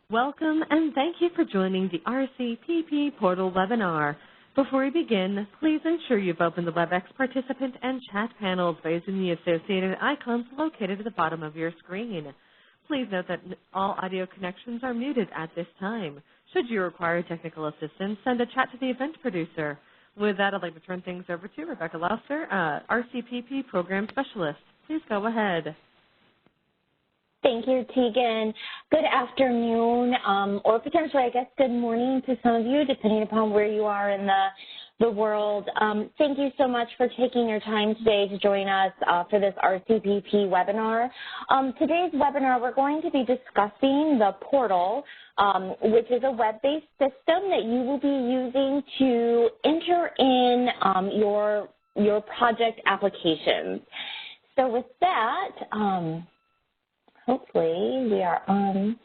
Welcome and thank you for joining the RCPP portal webinar. Before we begin, please ensure you've opened the WebEx participant and chat panels by using the associated icons located at the bottom of your screen. Please note that all audio connections are muted at this time. Should you require technical assistance, send a chat to the event producer. With that, I'd like to turn things over to Rebecca Lauster, RCPP Program Specialist. Please go ahead. Thank you, Tegan. Good afternoon, or potentially, I guess, good morning to some of you, depending upon where you are in the world. Thank you so much for taking your time today to join us for this RCPP webinar. Today's webinar, we're going to be discussing the portal, which is a web-based system that you will be using to enter in your project applications. So with that, hopefully we are on,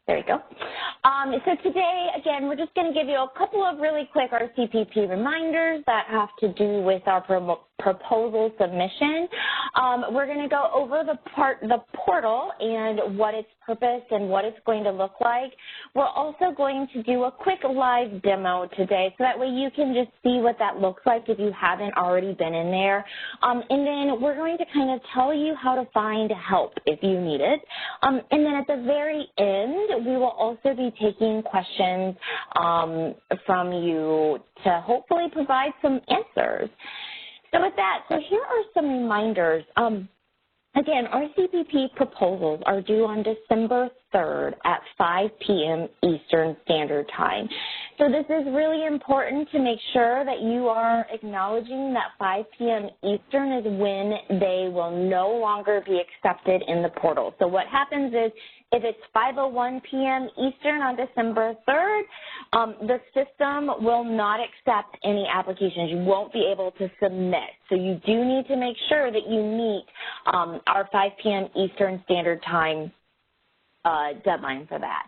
there we go. So today, again, we're just going to give you a couple of really quick RCPP reminders that have to do with our proposal submission. We're going to go over the portal and what its purpose and what it's going to look like. We're also going to do a quick live demo today, so that way you can just see what that looks like if you haven't already been in there. And then we're going to kind of tell you how to find help if you need it. And then at the very end, we will also be taking questions from you to hopefully provide some answers. So with that, so here are some reminders. Again, RCPP proposals are due on December 3rd at 5 p.m. Eastern Standard Time. So this is really important to make sure that you are acknowledging that 5 p.m. Eastern is when they will no longer be accepted in the portal. So what happens is, if it's 5:01 p.m. Eastern on December 3rd, the system will not accept any applications. You won't be able to submit. So you do need to make sure that you meet our 5 p.m. Eastern Standard Time deadline for that.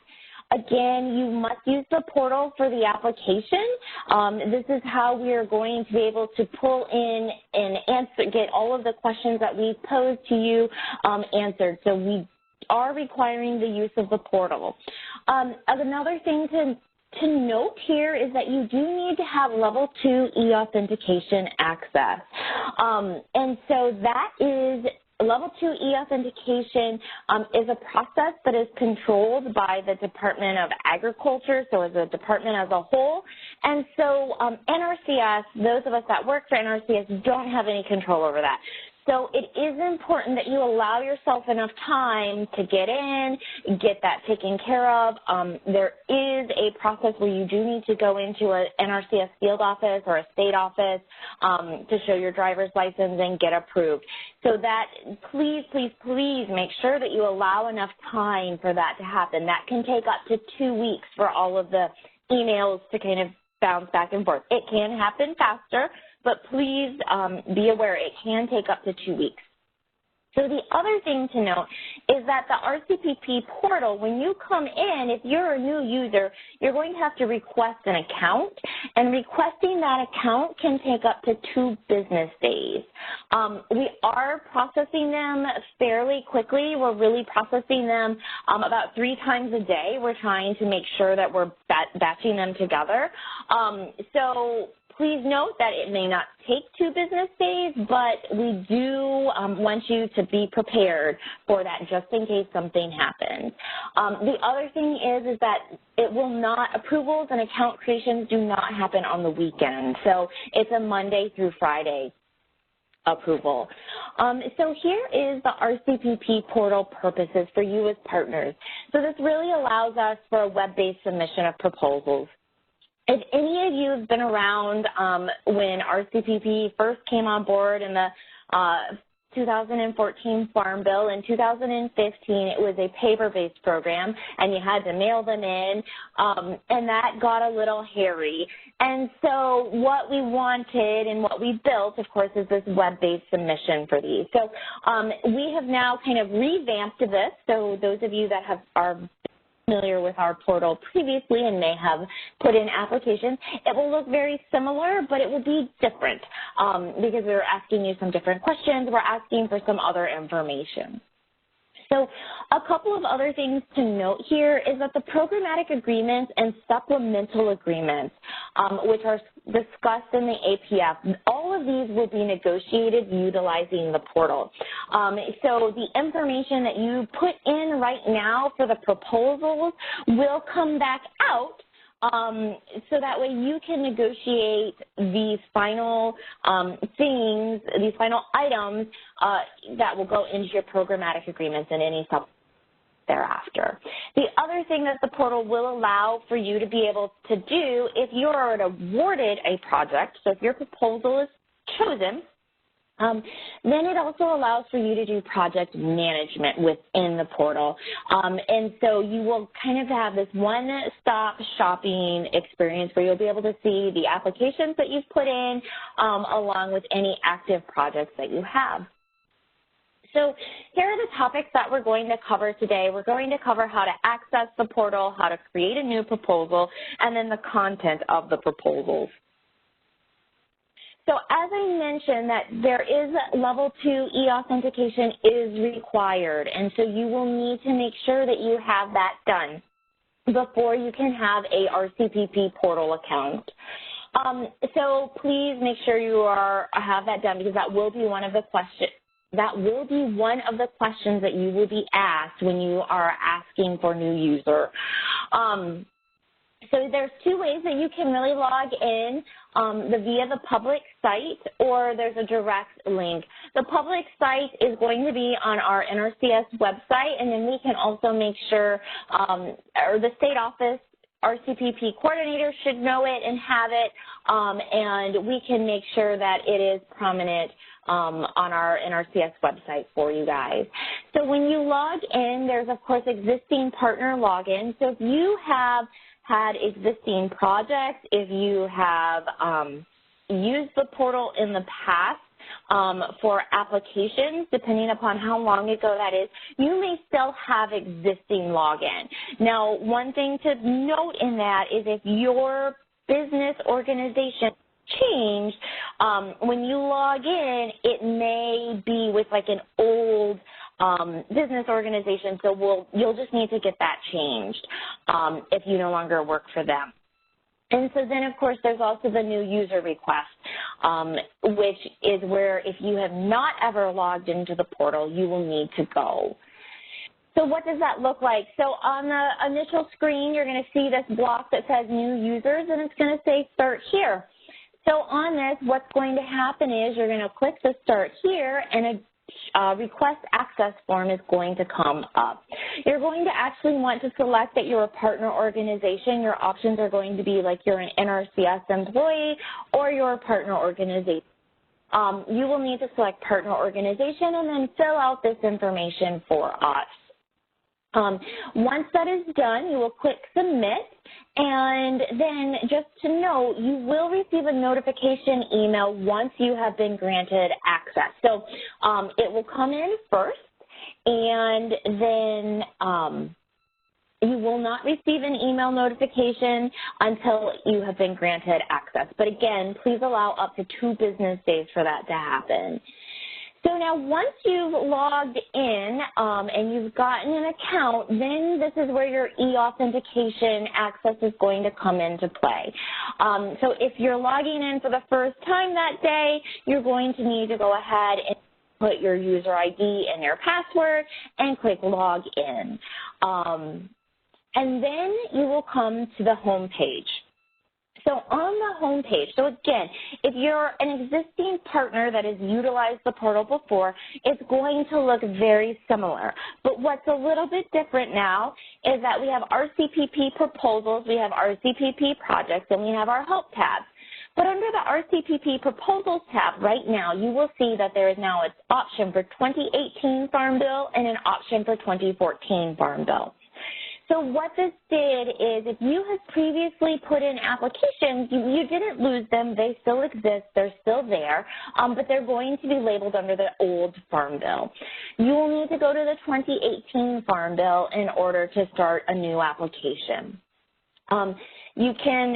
Again, you must use the portal for the application. This is how we are going to be able to pull in and get all of the questions that we pose to you answered. So we are requiring the use of the portal. Another thing to note here is that you do need to have level 2 e-authentication access. And so that is level 2 e-authentication is a process that is controlled by the Department of Agriculture, so as a department as a whole. And so Nrcs, those of us that work for Nrcs, don't have any control over that. So it is important that you allow yourself enough time to get in, get that taken care of. There is a process where you do need to go into an NRCS field office or a state office to show your driver's license and get approved. So that, please, please, please make sure that you allow enough time for that to happen. That can take up to 2 weeks for all of the emails to kind of bounce back and forth. It can happen faster, but please be aware it can take up to 2 weeks. So the other thing to note is that the RCPP portal, when you come in, if you're a new user, you're going to have to request an account, and requesting that account can take up to 2 business days. We are processing them fairly quickly. We're really processing them about 3 times a day. We're trying to make sure that we're batching them together. So please note that it may not take 2 business days, but we do want you to be prepared for that just in case something happens. The other thing is that it will not, approvals and account creations do not happen on the weekend. So it's a Monday through Friday approval. So here is the RCPP portal purposes for you as partners. So this really allows us for a web-based submission of proposals. If any of you have been around when RCPP first came on board in the 2014 Farm Bill, in 2015 it was a paper-based program and you had to mail them in, and that got a little hairy. And so what we wanted and what we built, of course, is this web-based submission for these. So we have now kind of revamped this, so those of you that are familiar with our portal previously and may have put in applications, it will look very similar, but it will be different because we're asking you some different questions. We're asking for some other information. So a couple of other things to note here is that the programmatic agreements and supplemental agreements, which are discussed in the APF, all of these will be negotiated utilizing the portal. So the information that you put in right now for the proposals will come back out, so that way you can negotiate these final things, these final items that will go into your programmatic agreements and any sub thereafter. The other thing that the portal will allow for you to be able to do if you are awarded a project, so if your proposal is chosen, then it also allows for you to do project management within the portal. And so you will kind of have this one-stop shopping experience where you'll be able to see the applications that you've put in along with any active projects that you have. So here are the topics that we're going to cover today. We're going to cover how to access the portal, how to create a new proposal, and then the content of the proposals. So as I mentioned, that there is level 2 e-authentication is required, and so you will need to make sure that you have that done before you can have a Rcpp portal account. So please make sure you have that done, because that will be one of the questions. That will be one of the questions that you will be asked when you are asking for new user. So there's two ways that you can really log in, via the public site, or there's a direct link. The public site is going to be on our Nrcs website, and then we can also make sure, or the state office Rcpp coordinator should know it and have it, and we can make sure that it is prominent on our Nrcs website for you guys. So when you log in, there's of course existing partner login. So if you have had existing projects, if you have used the portal in the past for applications, depending upon how long ago that is, you may still have existing login. Now, one thing to note in that is if your business organization changed, when you log in, it may be with like an old business organization, so you'll just need to get that changed if you no longer work for them. And so then, of course, there's also the new user request, which is where if you have not ever logged into the portal, you will need to go. So what does that look like? So on the initial screen, you're going to see this block that says new users, and it's going to say start here. So on this, what's going to happen is you're going to click the start here, and a request access form is going to come up. You're going to actually want to select that you're a partner organization. Your options are going to be like you're an Nrcs employee or you're a partner organization. You will need to select partner organization and then fill out this information for us. Once that is done, you will click submit, and then just to note, you will receive a notification email once you have been granted access. So it will come in first, and then you will not receive an email notification until you have been granted access. But again, please allow up to 2 business days for that to happen. So now once you've logged in and you've gotten an account, then this is where your e-authentication access is going to come into play. So if you're logging in for the first time that day, you're going to need to go ahead and put your user ID and your password and click log in. And then you will come to the home page. So on the home page, so again, if you're an existing partner that has utilized the portal before, it's going to look very similar. But what's a little bit different now is that we have Rcpp proposals, we have Rcpp projects, and we have our help tabs. But under the Rcpp proposals tab right now, you will see that there is now an option for 2018 Farm Bill and an option for 2014 Farm Bill. So what this did is if you had previously put in applications, you didn't lose them. They still exist. They're still there, but they're going to be labeled under the old Farm Bill. You will need to go to the 2018 Farm Bill in order to start a new application. You can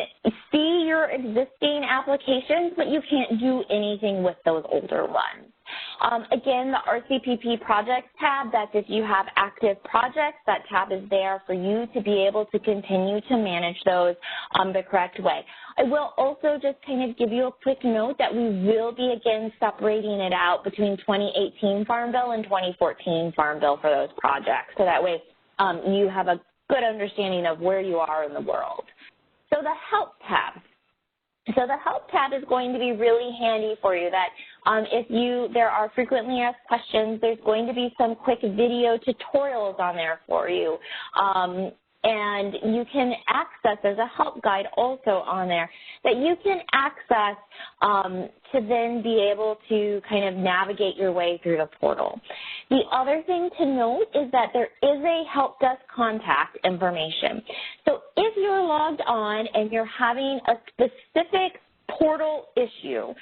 see your existing applications, but you can't do anything with those older ones. Again, the RCPP projects tab, that's if you have active projects, that tab is there for you to be able to continue to manage those the correct way. I will also just kind of give you a quick note that we will be, again, separating it out between 2018 Farm Bill and 2014 Farm Bill for those projects. So that way you have a good understanding of where you are in the world. So the Help tab. So the Help tab is going to be really handy for you that if there are frequently asked questions, there's going to be some quick video tutorials on there for you. And you can access, there's a help guide also on there that you can access to then be able to kind of navigate your way through the portal. The other thing to note is that there is a help desk contact information. So if you're logged on and you're having a specific portal issue,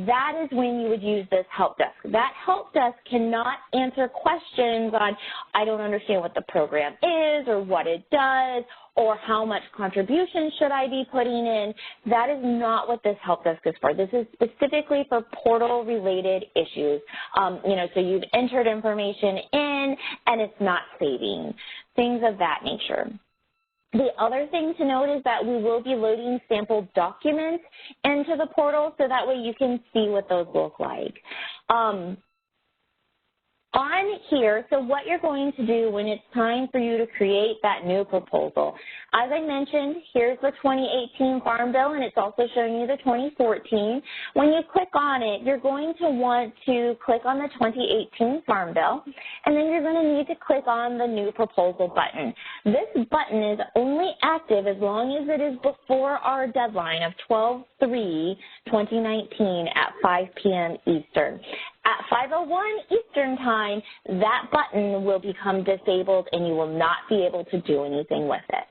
that is when you would use this help desk. That help desk cannot answer questions on, I don't understand what the program is or what it does or how much contribution should I be putting in. That is not what this help desk is for. This is specifically for portal-related issues. So you've entered information in and it's not saving, things of that nature. The other thing to note is that we will be loading sample documents into the portal so that way you can see what those look like. On here, so what you're going to do when it's time for you to create that new proposal. As I mentioned, here's the 2018 Farm Bill, and it's also showing you the 2014. When you click on it, you're going to want to click on the 2018 Farm Bill, and then you're going to need to click on the New Proposal button. This button is only active as long as it is before our deadline of 12/3/2019 at 5 p.m. Eastern. At 5:01 Eastern Time, that button will become disabled and you will not be able to do anything with it.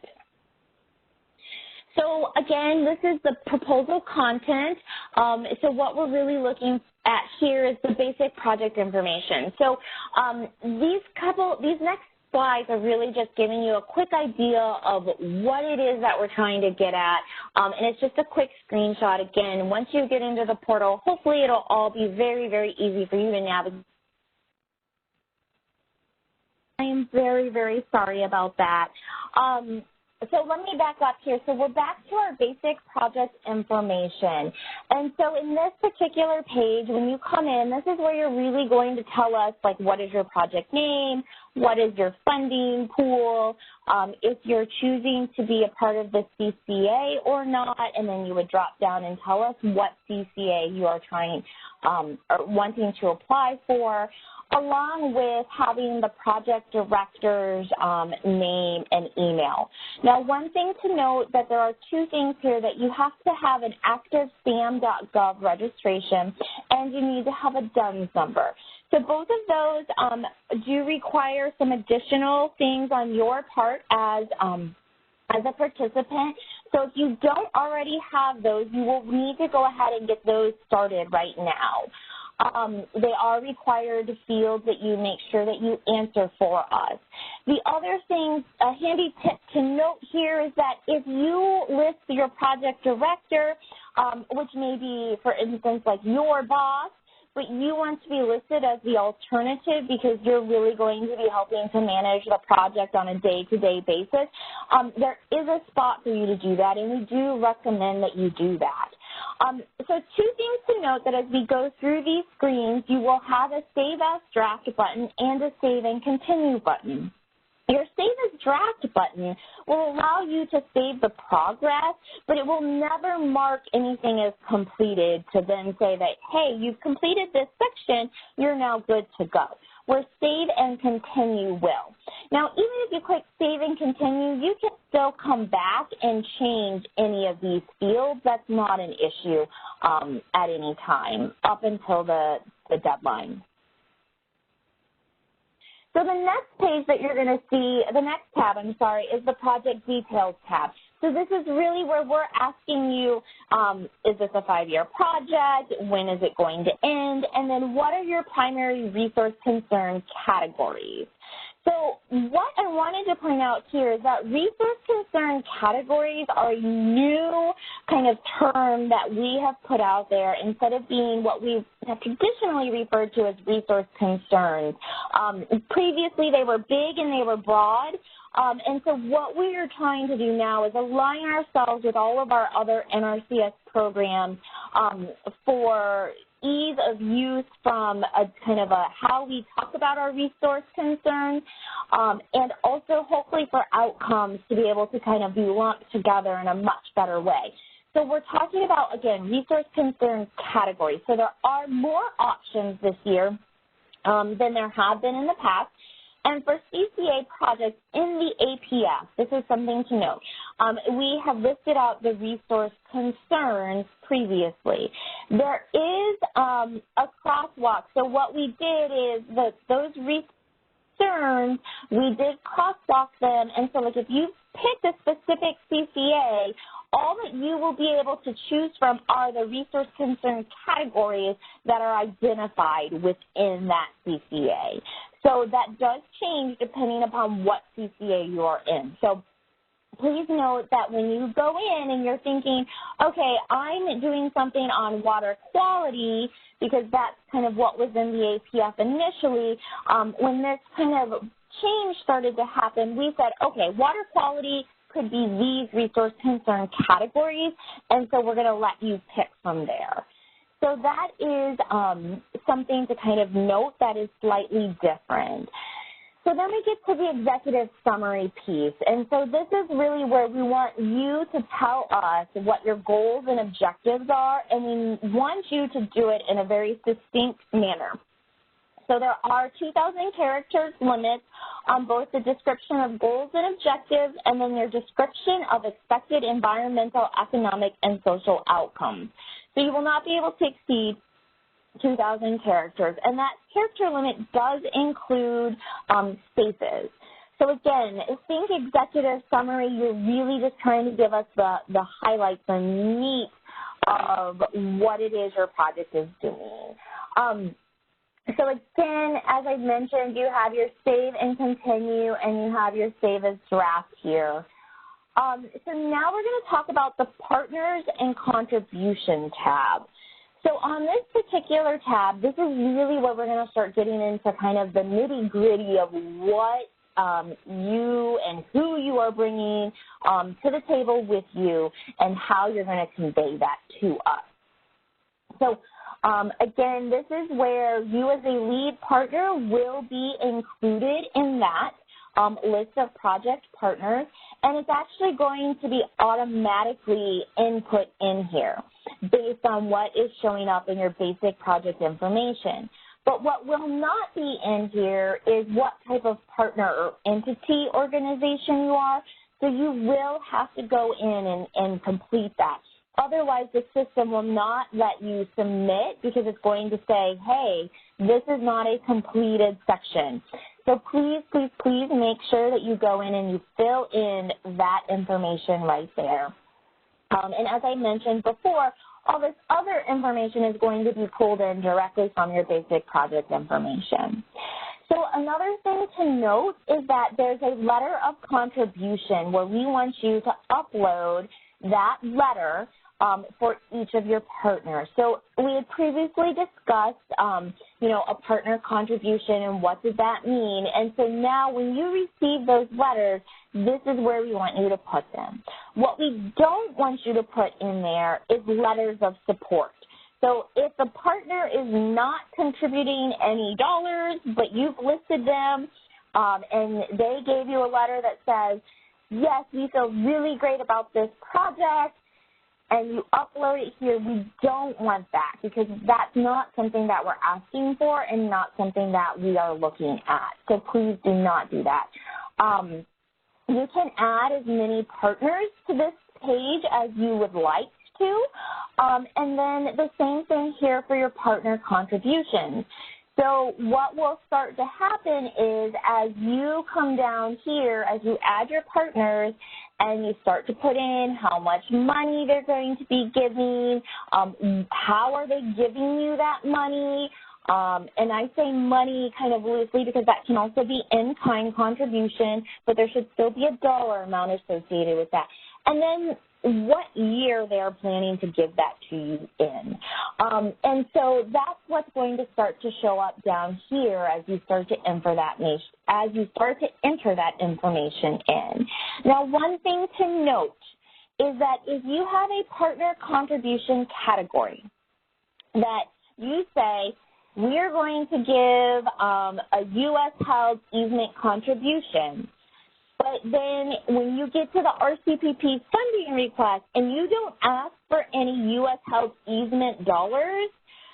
So again, this is the proposal content. So what we're really looking at here is the basic project information. So these next slides are really just giving you a quick idea of what it is that we're trying to get at, and it's just a quick screenshot. Again, once you get into the portal, hopefully it'll all be very, very easy for you to navigate. I am very, very sorry about that. So let me back up here. So we're back to our basic project information. And so in this particular page, when you come in, this is where you're really going to tell us, like, what is your project name, what is your funding pool, if you're choosing to be a part of the CCA or not, and then you would drop down and tell us what CCA you are trying or wanting to apply for, along with having the project director's name and email. Now, one thing to note that there are two things here, that you have to have an active SAM.gov registration and you need to have a DUNS number. So both of those do require some additional things on your part as a participant. So if you don't already have those, you will need to go ahead and get those started right now. They are required fields that you make sure that you answer for us. The other thing, a handy tip to note here, is that if you list your project director, which may be, for instance, like your boss, but you want to be listed as the alternative because you're really going to be helping to manage the project on a day-to-day basis, there is a spot for you to do that, and we do recommend that you do that. So two things to note, that as we go through these screens, you will have a Save as Draft button and a Save and Continue button. Your Save as Draft button will allow you to save the progress, but it will never mark anything as completed to then say that, hey, you've completed this section, you're now good to go. Where Save and Continue will. Now, even if you click Save and Continue, you can still come back and change any of these fields. That's not an issue at any time up until the deadline. So the next page that you're going to see, the next tab, is the Project Details tab. So this is really where we're asking you, is this a 5-year project? When is it going to end? And then what are your primary resource concern categories? So what I wanted to point out here is that resource concern categories are a new kind of term that we have put out there instead of being what we have traditionally referred to as resource concerns. Previously, they were big and they were broad. And so what we are trying to do now is align ourselves with all of our other NRCS programs for ease of use from a kind of a how we talk about our resource concerns, and also hopefully for outcomes to be able to kind of be lumped together in a much better way. So we're talking about, again, resource concern categories. So there are more options this year than there have been in the past. And for CCA projects in the APF, this is something to note. We have listed out the resource concerns previously. There is a crosswalk. So what we did is that those concerns, we did crosswalk them. And so like if you pick a specific CCA, all that you will be able to choose from are the resource concern categories that are identified within that CCA. So that does change depending upon what CCA you are in. So please note that when you go in and you're thinking, okay, I'm doing something on water quality because that's kind of what was in the APF initially, when this kind of change started to happen, we said, okay, water quality could be these resource concern categories, and so we're going to let you pick from there. So that is something to kind of note that is slightly different. So then we get to the executive summary piece. And so this is really where we want you to tell us what your goals and objectives are, and we want you to do it in a very succinct manner. So there are 2,000 characters limits on both the description of goals and objectives and then your description of expected environmental, economic, and social outcomes. So you will not be able to exceed 2,000 characters, and that character limit does include spaces. So again, think executive summary, you're really just trying to give us the highlights, the meat of what it is your project is doing. So again, as I mentioned, you have your save and continue, and you have your save as draft here. So now we're going to talk about the partners and contribution tab. So on this particular tab, this is really where we're going to start getting into kind of the nitty-gritty of what you and who you are bringing to the table with you and how you're going to convey that to us. So again, this is where you as a lead partner will be included in that list of project partners, and it's actually going to be automatically input in here based on what is showing up in your basic project information. But what will not be in here is what type of partner or entity organization you are, so you will have to go in and complete that. Otherwise, the system will not let you submit because it's going to say, hey, this is not a completed section. So please, please, please make sure that you go in and you fill in that information right there. And as I mentioned before, all this other information is going to be pulled in directly from your basic project information. So another thing to note is that there's a letter of contribution where we want you to upload that letter for each of your partners. So we had previously discussed, a partner contribution and what does that mean. And so now when you receive those letters, this is where we want you to put them. What we don't want you to put in there is letters of support. So if the partner is not contributing any dollars, but you've listed them and they gave you a letter that says, yes, we feel really great about this project, and you upload it here, we don't want that because that's not something that we're asking for and not something that we are looking at. So please do not do that. You can add as many partners to this page as you would like to. And then the same thing here for your partner contributions. So what will start to happen is as you come down here, as you add your partners and you start to put in how much money they're going to be giving, how are they giving you that money, And I say money kind of loosely because that can also be in-kind contribution, but there should still be a dollar amount associated with that. And then what year they are planning to give that to you in. And so that's what's going to start to show up down here as you start to enter that information in. Now, one thing to note is that if you have a partner contribution category that you say, we are going to give a U.S. held easement contribution, but then when you get to the Rcpp funding request and you don't ask for any U.S. held easement dollars,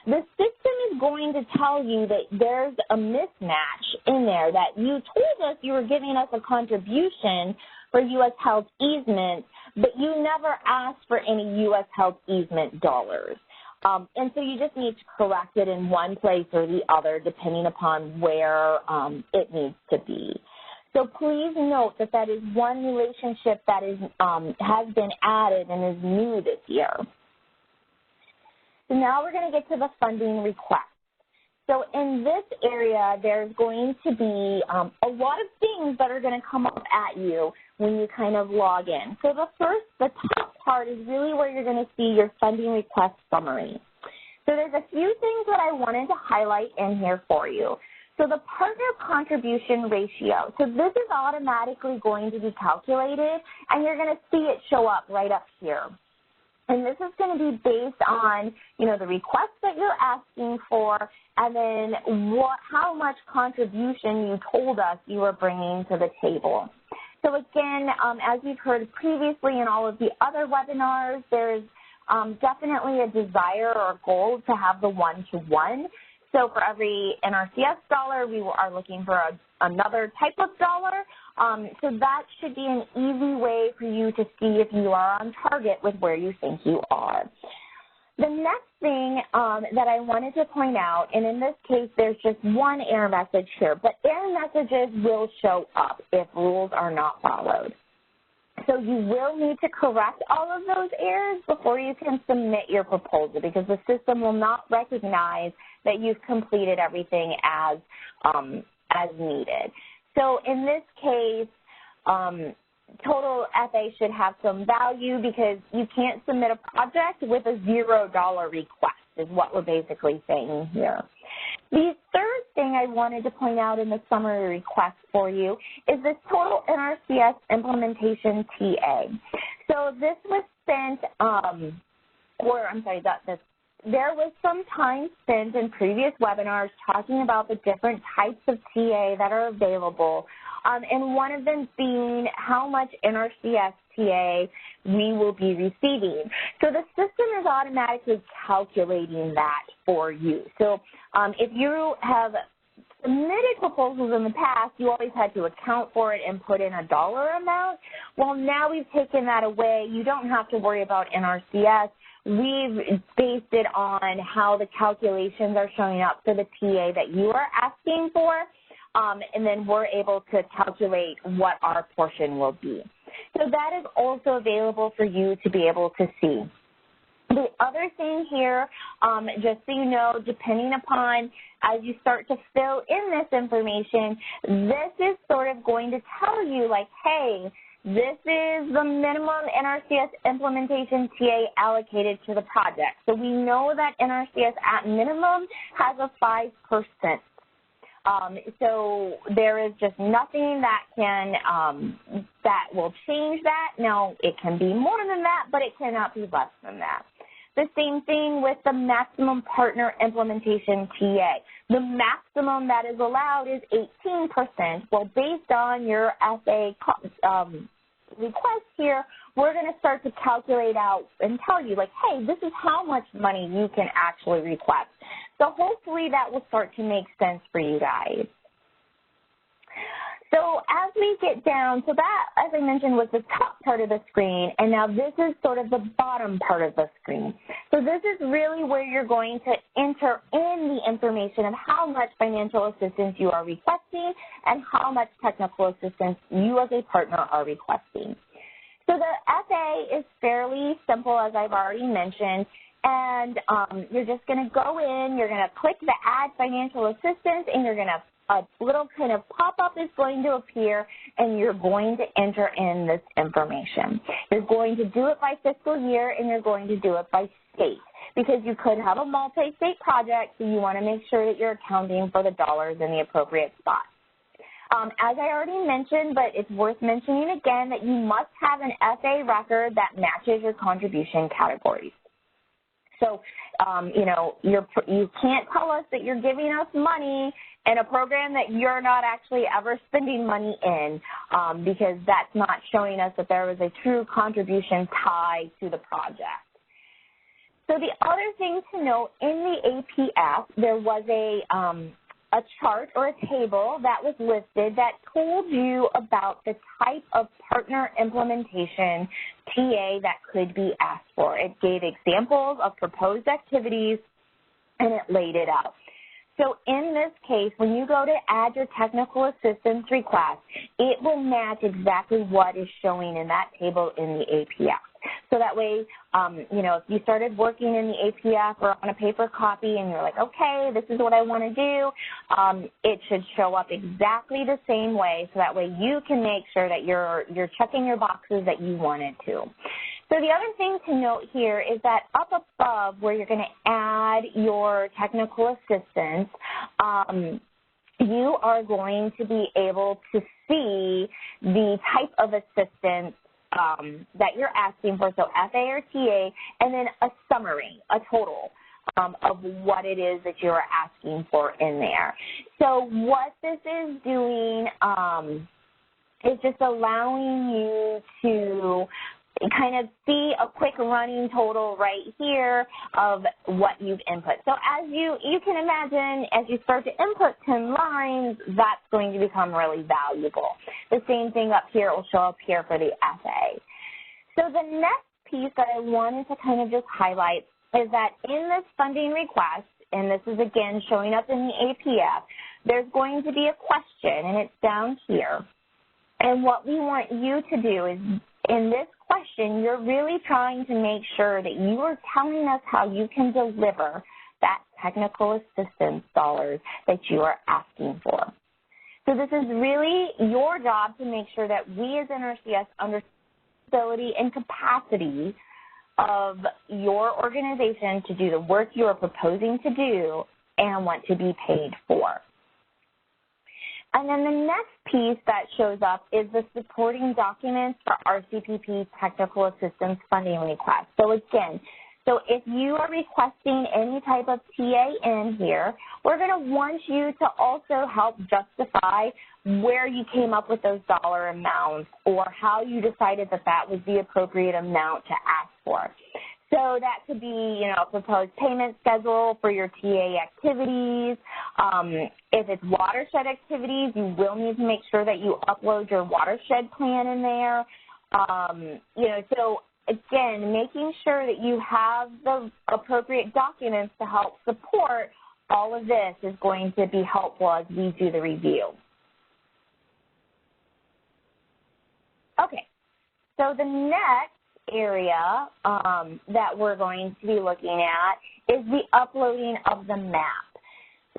the system is going to tell you that there's a mismatch in there, that you told us you were giving us a contribution for U.S. held easement, but you never asked for any U.S. held easement dollars. And so you just need to correct it in one place or the other depending upon where it needs to be. So please note that that is one relationship that is, has been added and is new this year. So now we're going to get to the funding request. So in this area, there's going to be a lot of things that are going to come up at you when you kind of log in. So the top part is really where you're going to see your funding request summary. So there's a few things that I wanted to highlight in here for you. So the partner contribution ratio, so this is automatically going to be calculated, and you're going to see it show up right up here. And this is going to be based on, the request that you're asking for, and then how much contribution you told us you were bringing to the table. So again, as you've heard previously in all of the other webinars, there's definitely a desire or goal to have the one-to-one. So for every NRCS dollar, we are looking for another type of dollar. So that should be an easy way for you to see if you are on target with where you think you are. The next thing that I wanted to point out, and in this case, there's just one error message here, but error messages will show up if rules are not followed. So you will need to correct all of those errors before you can submit your proposal, because the system will not recognize that you've completed everything as needed. So in this case, total FA should have some value because you can't submit a project with a $0 request is what we're basically saying here. The third thing I wanted to point out in the summary request for you is this total NRCS implementation TA. So this was spent, there was some time spent in previous webinars talking about the different types of TA that are available, and one of them being how much NRCS TA we will be receiving. So the system is automatically calculating that for you. So if you have submitted proposals in the past, you always had to account for it and put in a dollar amount. Well, now we've taken that away. You don't have to worry about NRCS. We've based it on how the calculations are showing up for the TA that you are asking for, and then we're able to calculate what our portion will be. So that is also available for you to be able to see. The other thing here, just so you know, depending upon as you start to fill in this information, this is sort of going to tell you, like, hey, this is the minimum NRCS implementation TA allocated to the project. So we know that NRCS at minimum has a 5%. So there is just nothing that can that will change that. Now, it can be more than that, but it cannot be less than that. The same thing with the maximum partner implementation TA. The maximum that is allowed is 18%. Well, based on your FA request here, we're going to start to calculate out and tell you, like, hey, this is how much money you can actually request. So hopefully that will start to make sense for you guys. So as we get down, so that, as I mentioned, was the top part of the screen, and now this is sort of the bottom part of the screen. So this is really where you're going to enter in the information of how much financial assistance you are requesting and how much technical assistance you as a partner are requesting. So the FA is fairly simple, as I've already mentioned. And you're just going to go in, you're going to click the Add Financial Assistance, and you're going to, a little kind of pop-up is going to appear, and you're going to enter in this information. You're going to do it by fiscal year, and you're going to do it by state, because you could have a multi-state project, so you want to make sure that you're accounting for the dollars in the appropriate spot. As I already mentioned, but it's worth mentioning again, that you must have an FA record that matches your contribution categories. So, you know, you can't tell us that you're giving us money in a program that you're not actually ever spending money in, because that's not showing us that there was a true contribution tied to the project. So the other thing to note, in the APF, there was a chart or a table that was listed that told you about the type of partner implementation TA that could be asked for. It gave examples of proposed activities, and it laid it out. So in this case, when you go to add your technical assistance request, it will match exactly what is showing in that table in the APF. So that way, you know, if you started working in the APF or on a paper copy and you're like, okay, this is what I want to do, it should show up exactly the same way, so that way you can make sure that you're checking your boxes that you wanted to. So the other thing to note here is that up above where you're going to add your technical assistance, you are going to be able to see the type of assistance that you're asking for, so FA or TA, and then a summary, a total of what it is that you're asking for in there. So what this is doing is just allowing you to kind of see a quick running total right here of what you've input. So as you can imagine, as you start to input 10 lines, that's going to become really valuable. The same thing up here will show up here for the FA. So the next piece that I wanted to kind of just highlight is that in this funding request, and this is again showing up in the APF, there's going to be a question, and it's down here. And what we want you to do is, in this question, you're really trying to make sure that you are telling us how you can deliver that technical assistance dollars that you are asking for. So this is really your job to make sure that we as NRCS understand the ability and capacity of your organization to do the work you are proposing to do and want to be paid for. And then the next piece that shows up is the supporting documents for Rcpp technical assistance funding request. So again, if you are requesting any type of TA in here, we're going to want you to also help justify where you came up with those dollar amounts or how you decided that that was the appropriate amount to ask for. So that could be, you know, a proposed payment schedule for your TA activities. If it's watershed activities, you will need to make sure that you upload your watershed plan in there. You know, so again, making sure that you have the appropriate documents to help support all of this is going to be helpful as we do the review. Okay, so the next area that we're going to be looking at is the uploading of the map.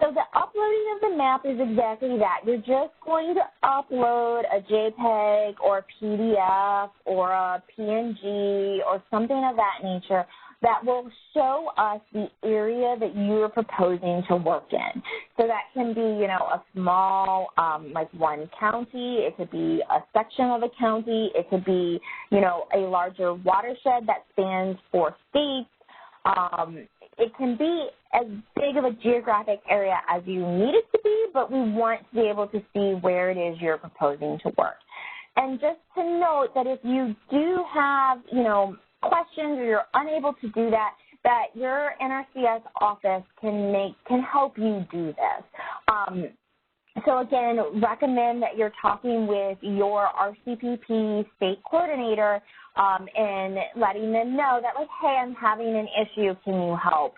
So the uploading of the map is exactly that. You're just going to upload a JPEG or a PDF or a PNG or something of that nature that will show us the area that you are proposing to work in. So that can be, you know, a small, like one county. It could be a section of a county. It could be, you know, a larger watershed that spans 4 states. It can be as big of a geographic area as you need it to be, but we want to be able to see where it is you're proposing to work. And just to note that if you do have, you know, questions or you're unable to do that, that your NRCS office can help you do this. So again, recommend that you're talking with your Rcpp state coordinator and letting them know that, like, hey, I'm having an issue, can you help?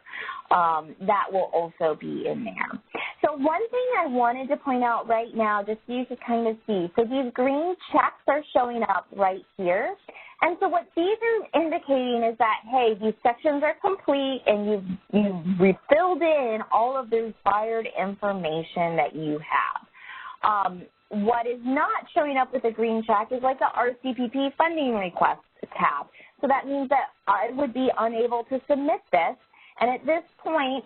That will also be in there. So one thing I wanted to point out right now, just so you can kind of see, so these green checks are showing up right here, And so what these are indicating is that, hey, these sections are complete and you've refilled in all of the required information that you have. What is not showing up with a green check is like the RCPP funding request tab. So that means that I would be unable to submit this. And at this point,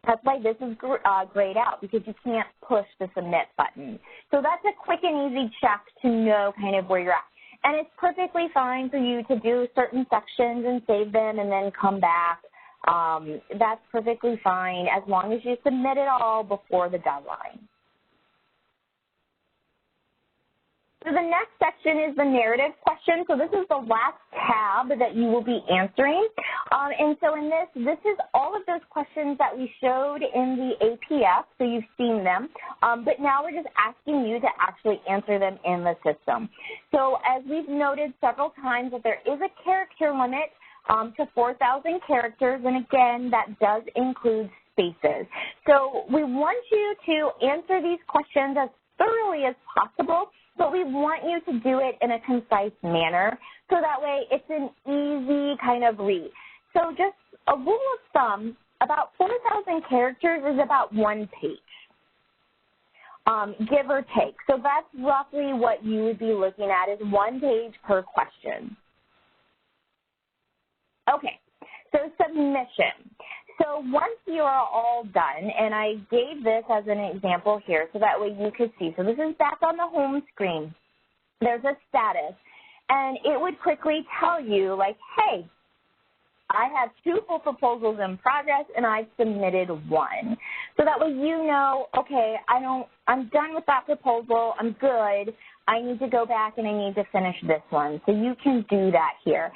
that's why this is grayed out, because you can't push the submit button. So that's a quick and easy check to know kind of where you're at. And it's perfectly fine for you to do certain sections and save them and then come back. That's perfectly fine as long as you submit it all before the deadline. So the next section is the narrative question. So this is the last tab that you will be answering. And so in this is all of those questions that we showed in the APF, so you've seen them. But now we're just asking you to actually answer them in the system. So as we've noted several times that there is a character limit to 4,000 characters, and again, that does include spaces. So we want you to answer these questions as thoroughly as possible, but we want you to do it in a concise manner, so that way it's an easy kind of read. So just a rule of thumb, about 4,000 characters is about 1 page, give or take. So that's roughly what you would be looking at, is 1 page per question. Okay, so submission. So once you are all done, and I gave this as an example here so that way you could see. So this is back on the home screen. There's a status, and it would quickly tell you, like, hey, I have 2 full proposals in progress, and I've submitted 1. So that way you know, okay, I'm done with that proposal. I'm good. I need to go back and I need to finish this one. So you can do that here.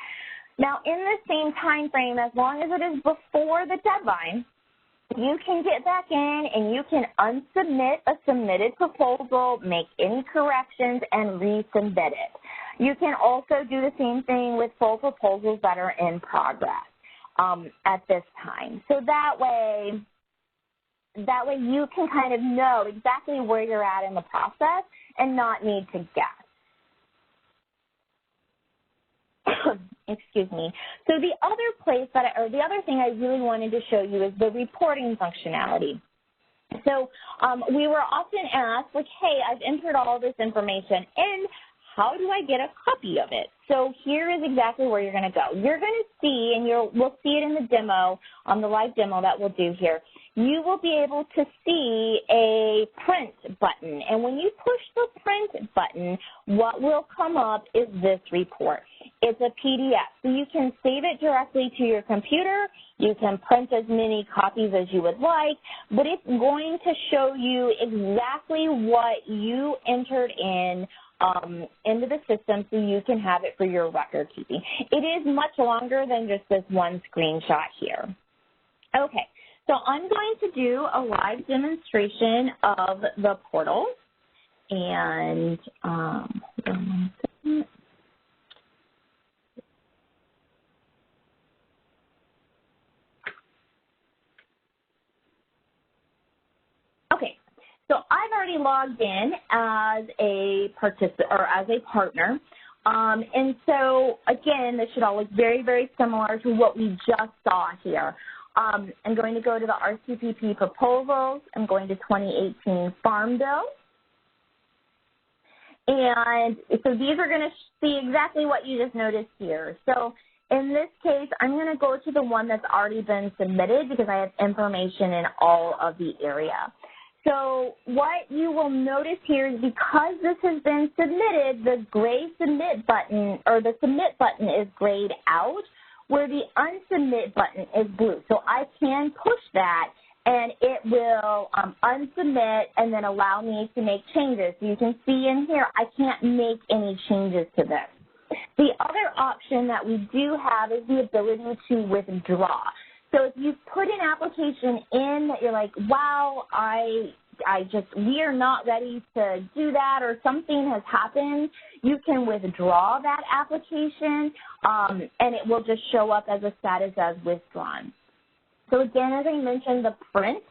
Now, in the same time frame, as long as it is before the deadline, you can get back in and you can unsubmit a submitted proposal, make any corrections, and resubmit it. You can also do the same thing with full proposals that are in progress at this time. So that way you can kind of know exactly where you're at in the process and not need to guess. Excuse me. So the other place the other thing I really wanted to show you is the reporting functionality. So we were often asked, like, hey, I've entered all this information, and how do I get a copy of it? So here is exactly where you're going to go. You're going to see, and we'll see it in the demo, on the live demo that we'll do here. You will be able to see a print button. And when you push the print button, what will come up is this report. It's a PDF. So you can save it directly to your computer. You can print as many copies as you would like, but it's going to show you exactly what you entered into the system so you can have it for your record keeping. It is much longer than just this one screenshot here. Okay, so I'm going to do a live demonstration of the portal. And hold on 1 second. Okay. So I've already logged in as a participant or as a partner. And so, again, this should all look very, very similar to what we just saw here. I'm going to go to the RCPP proposals. I'm going to 2018 Farm Bill. And so these are going to see exactly what you just noticed here. So in this case, I'm going to go to the one that's already been submitted because I have information in all of the area. So what you will notice here is because this has been submitted, the gray submit button or the submit button is grayed out where the unsubmit button is blue. So I can push that and it will unsubmit and then allow me to make changes. So you can see in here I can't make any changes to this. The other option that we do have is the ability to withdraw. So if you put an application in that you're like, wow, we are not ready to do that or something has happened, you can withdraw that application and it will just show up as a status as withdrawn. So again, as I mentioned, the print,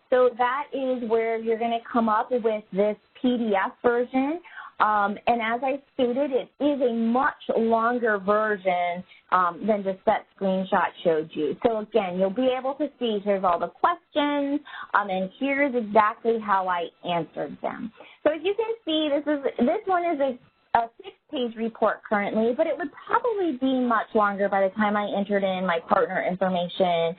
so that is where you're going to come up with this PDF version. And as I stated, it is a much longer version than just that screenshot showed you. So again, you'll be able to see here's all the questions, and here's exactly how I answered them. So as you can see, this one is a 6-page report currently, but it would probably be much longer by the time I entered in my partner information,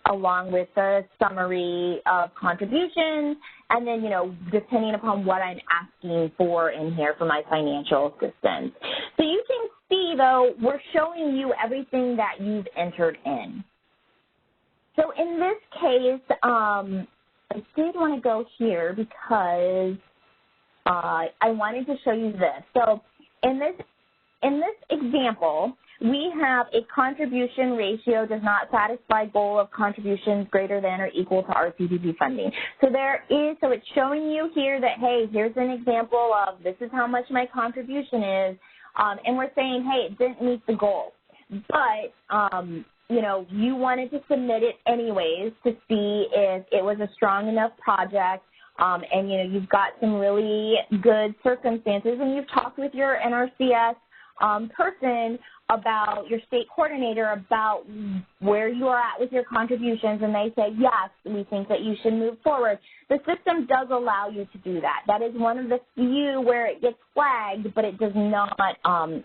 along with the summary of contributions, and then, depending upon what I'm asking for in here for my financial assistance. So you can see, though, we're showing you everything that you've entered in. So in this case, I did want to go here because I wanted to show you this. So in this example, we have a contribution ratio does not satisfy goal of contributions greater than or equal to RCPP funding. So so it's showing you here that, hey, here's an example of this is how much my contribution is, and we're saying, hey, it didn't meet the goal. But, you wanted to submit it anyways to see if it was a strong enough project. And, you've got some really good circumstances, and you've talked with your Nrcs person about your state coordinator about where you are at with your contributions, and they say, yes, we think that you should move forward. The system does allow you to do that. That is one of the few where it gets flagged, but it does not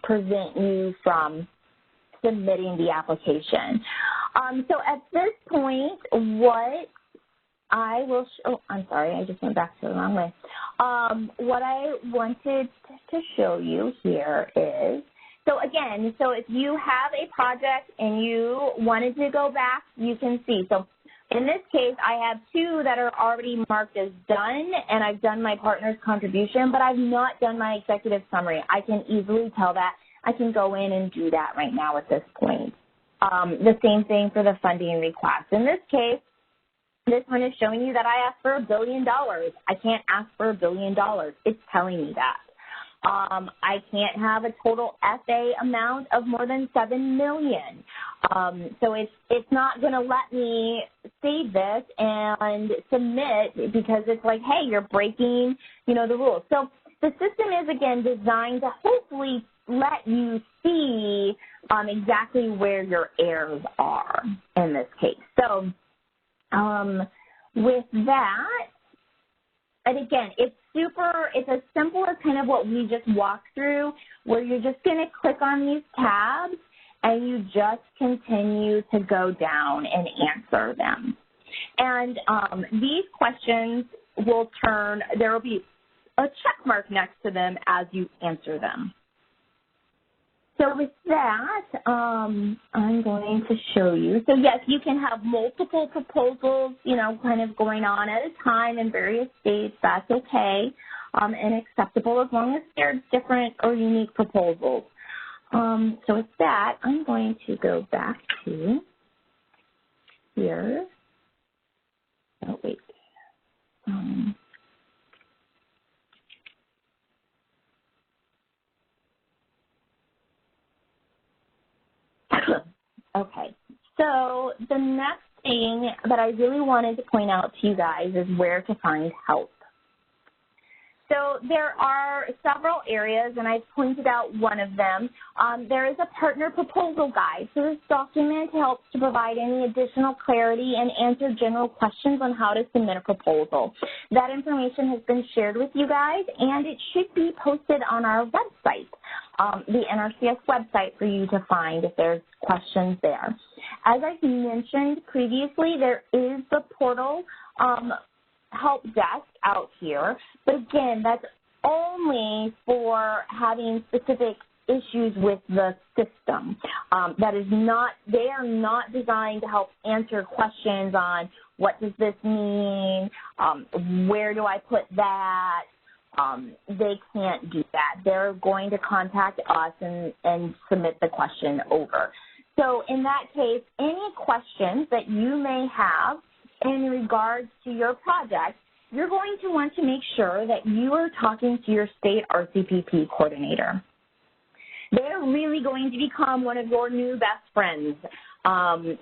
prevent you from submitting the application. So at this point, I'm sorry, I just went back to the wrong way. What I wanted to show you here is, so if you have a project and you wanted to go back, you can see. So in this case, I have 2 that are already marked as done, and I've done my partner's contribution, but I've not done my executive summary. I can easily tell that. I can go in and do that right now at this point. The same thing for the funding request. In this case, this one is showing you that I asked for $1 billion. I can't ask for $1 billion. It's telling me that. I can't have a total FA amount of more than $7 million. So it's not going to let me save this and submit because it's like, hey, you're breaking, the rules. So the system is, again, designed to hopefully let you see exactly where your errors are in this case. So with that, and again, it's as simple as kind of what we just walked through, where you're just going to click on these tabs and you just continue to go down and answer them. And these questions will there will be a check mark next to them as you answer them. So with that, I'm going to show you. So yes, you can have multiple proposals, kind of going on at a time in various states. That's okay and acceptable as long as they're different or unique proposals. So with that, I'm going to go back to here. Oh, wait. Okay, so the next thing that I really wanted to point out to you guys is where to find help. So there are several areas, and I've pointed out one of them. There is a partner proposal guide. So this document helps to provide any additional clarity and answer general questions on how to submit a proposal. That information has been shared with you guys, and it should be posted on our website, the NRCS website, for you to find if there's questions there. As I mentioned previously, there is the portal help desk out here, but again, that's only for having specific issues with the system. They are not designed to help answer questions on what does this mean, where do I put that. They can't do that. They're going to contact us and submit the question over. So in that case, any questions that you may have in regards to your project, you're going to want to make sure that you are talking to your state RCPP coordinator. They're really going to become one of your new best friends,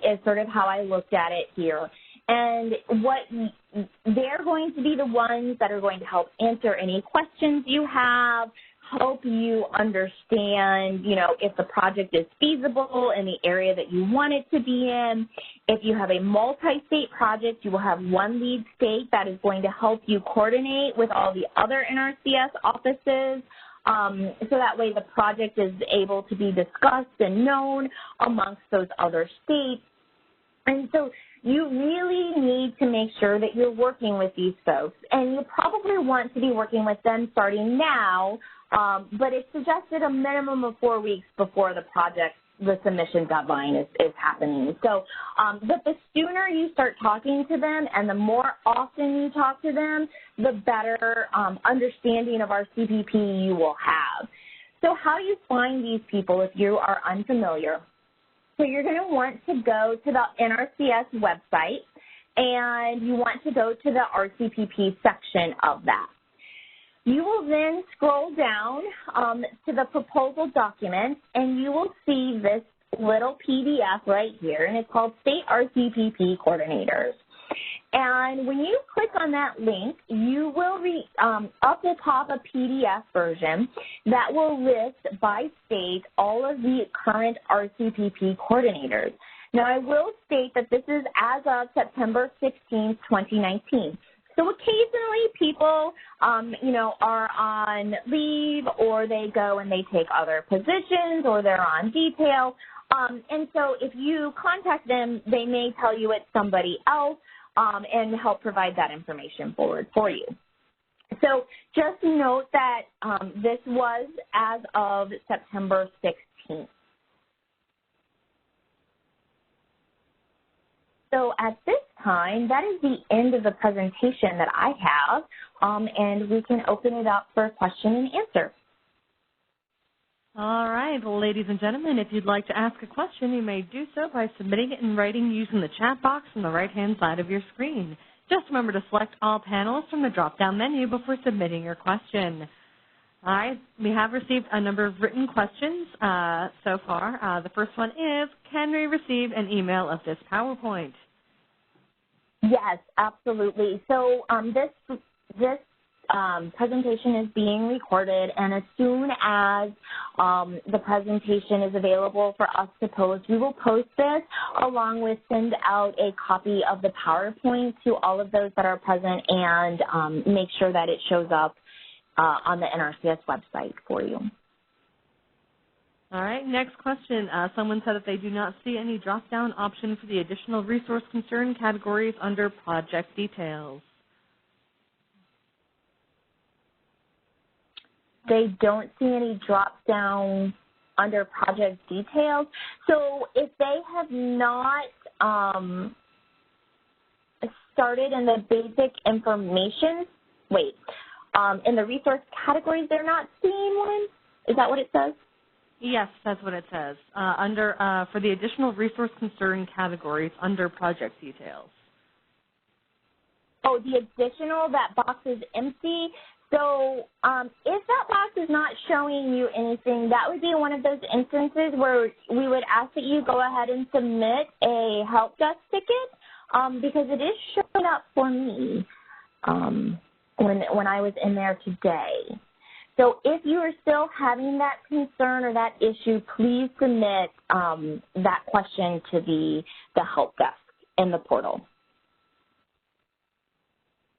is sort of how I looked at it here. And they're going to be the ones that are going to help answer any questions you have, help you understand, if the project is feasible in the area that you want it to be in. If you have a multi-state project, you will have one lead state that is going to help you coordinate with all the other NRCS offices. So that way the project is able to be discussed and known amongst those other states. And so you really need to make sure that you're working with these folks. And you probably want to be working with them starting now, but it's suggested a minimum of 4 weeks before the submission deadline is happening. So, but the sooner you start talking to them and the more often you talk to them, the better understanding of our CPP you will have. So how do you find these people if you are unfamiliar? So you're going to want to go to the NRCS website, and you want to go to the RCPP section of that. You will then scroll down to the proposal document, and you will see this little PDF right here, and it's called State RCPP Coordinators. And when you click on that link, you will up will pop a PDF version that will list by state all of the current RCPP coordinators. Now, I will state that this is as of September 16, 2019. So occasionally people, are on leave, or they go and they take other positions, or they're on detail. And so if you contact them, they may tell you it's somebody else and help provide that information forward for you. So just note that this was as of September 16th. So at this time, that is the end of the presentation that I have, and we can open it up for question and answer. All right, well, ladies and gentlemen, if you'd like to ask a question, you may do so by submitting it in writing using the chat box on the right-hand side of your screen. Just remember to select all panels from the drop-down menu before submitting your question. All right, we have received a number of written questions so far. The first one is, can we receive an email of this PowerPoint? Yes, absolutely. So this presentation is being recorded, and as soon as the presentation is available for us to post, we will post this along with send out a copy of the PowerPoint to all of those that are present and make sure that it shows up on the NRCS website for you. All right, next question. Someone said that they do not see any drop-down option for the additional resource concern categories under project details. They don't see any drop-down under project details. So if they have not started in the basic information, in the resource categories, they're not seeing one? Is that what it says? Yes, that's what it says. For the additional resource concern categories under project details. Oh, the additional, that box is empty. So if that box is not showing you anything, that would be one of those instances where we would ask that you go ahead and submit a help desk ticket because it is showing up for me when I was in there today. So if you are still having that concern or that issue, please submit that question to the help desk in the portal.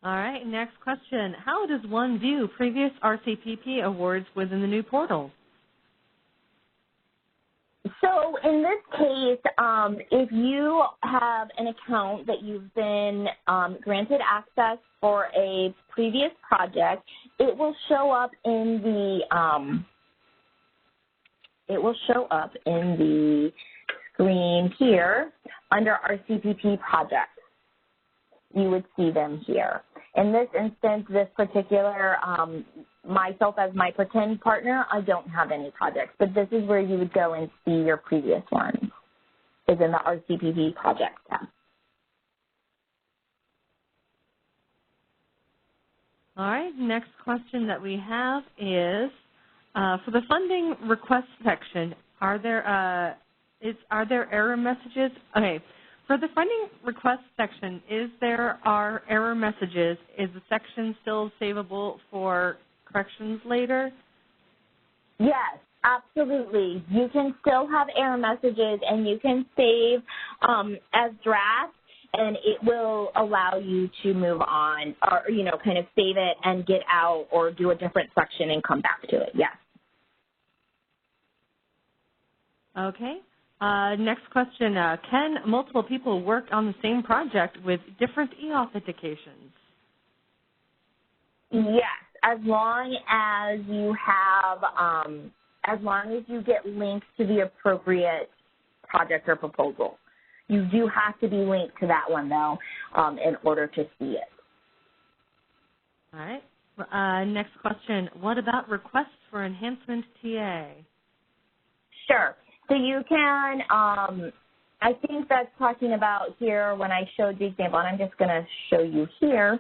All right, next question. How does one view previous RCPP awards within the new portal? So in this case, if you have an account that you've been granted access for a previous project, it will show up in the screen here under RCPP projects. You would see them here. In this instance, this particular, myself as my pretend partner, I don't have any projects, but this is where you would go and see your previous ones, is in the RCPP project tab. All right, next question that we have is, for the funding request section, are there error messages? Okay, For the funding request section, are error messages? Is the section still savable for corrections later? Yes, absolutely. You can still have error messages, and you can save as drafts, and it will allow you to move on or, kind of save it and get out or do a different section and come back to it, yes. Okay. Next question, can multiple people work on the same project with different e-authentications? Yes, as long as you have, as long as you get links to the appropriate project or proposal. You do have to be linked to that one, though, in order to see it. All right. Next question, what about requests for enhancement TA? Sure. So you can, I think that's talking about here when I showed the example, and I'm just going to show you here.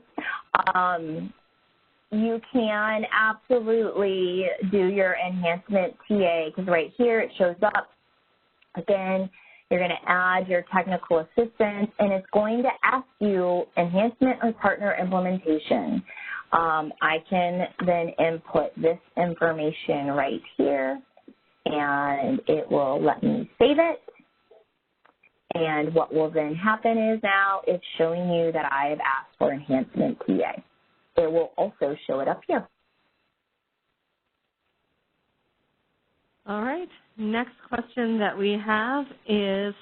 You can absolutely do your enhancement TA, because right here it shows up. Again, you're going to add your technical assistance, and it's going to ask you enhancement or partner implementation. I can then input this information right here, and it will let me save it. And what will then happen is now it's showing you that I have asked for enhancement TA. It will also show it up here. All right. Next question that we have is,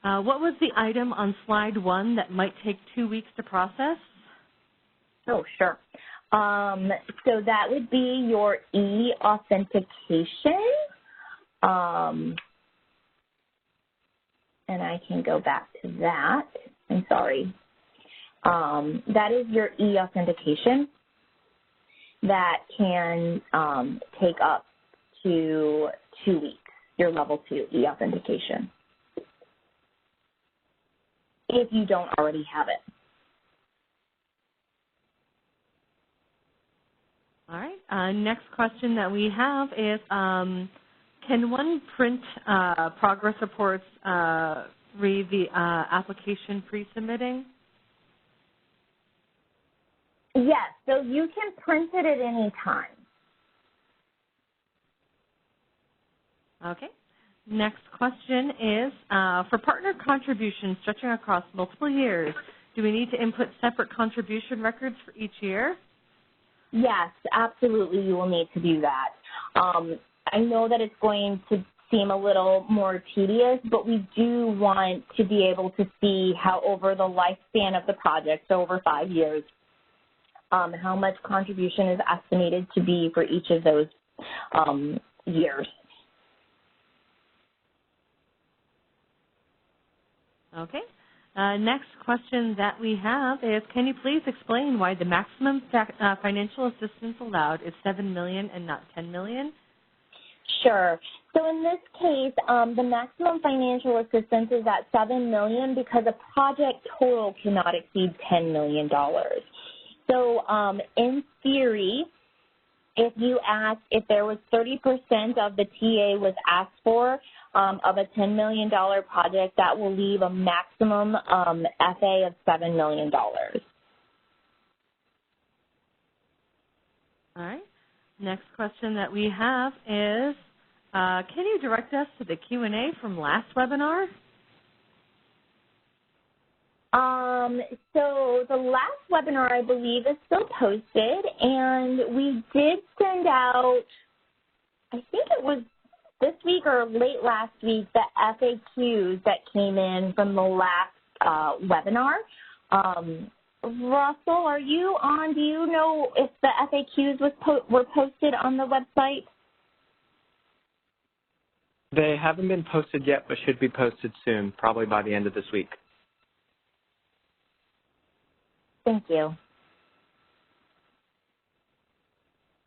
what was the item on slide 1 that might take 2 weeks to process? Oh, sure. So that would be your e-authentication. And I can go back to that. I'm sorry. That is your e-authentication that can take up to 2 weeks, your level 2 e-authentication, if you don't already have it. All right. Next question that we have is, can one print progress reports read the application pre-submitting? Yes, so you can print it at any time. Okay. Next question is, for partner contributions stretching across multiple years, do we need to input separate contribution records for each year? Yes, absolutely, you will need to do that. I know that it's going to seem a little more tedious, but we do want to be able to see how over the lifespan of the project, so over 5 years, how much contribution is estimated to be for each of those years. Okay. Next question that we have is, can you please explain why the maximum financial assistance allowed is $7 million and not $10 million? Sure. So in this case, the maximum financial assistance is at $7 million because a project total cannot exceed $10 million. So in theory, if there was 30% of the TA was asked for of a $10 million project, that will leave a maximum FA of $7 million. All right. Next question that we have is, can you direct us to the Q&A from last webinar? So the last webinar, I believe, is still posted, and we did send out, I think it was this week or late last week, the FAQs that came in from the last webinar. Russell, are you on? Do you know if the FAQs were posted on the website? They haven't been posted yet, but should be posted soon, probably by the end of this week. Thank you.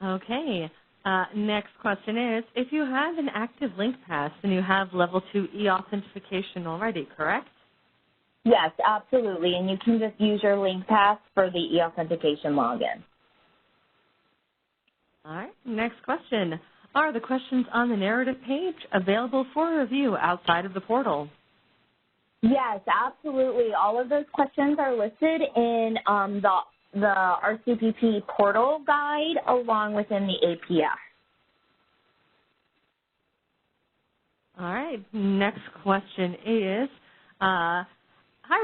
Okay. Next question is, if you have an active link pass, then you have level 2 e-authentication already, correct? Yes, absolutely, and you can just use your link pass for the e-authentication login. All right. Next question. Are the questions on the narrative page available for review outside of the portal? Yes, absolutely. All of those questions are listed in the RCPP portal guide along within the APF. All right. Next question is, hi,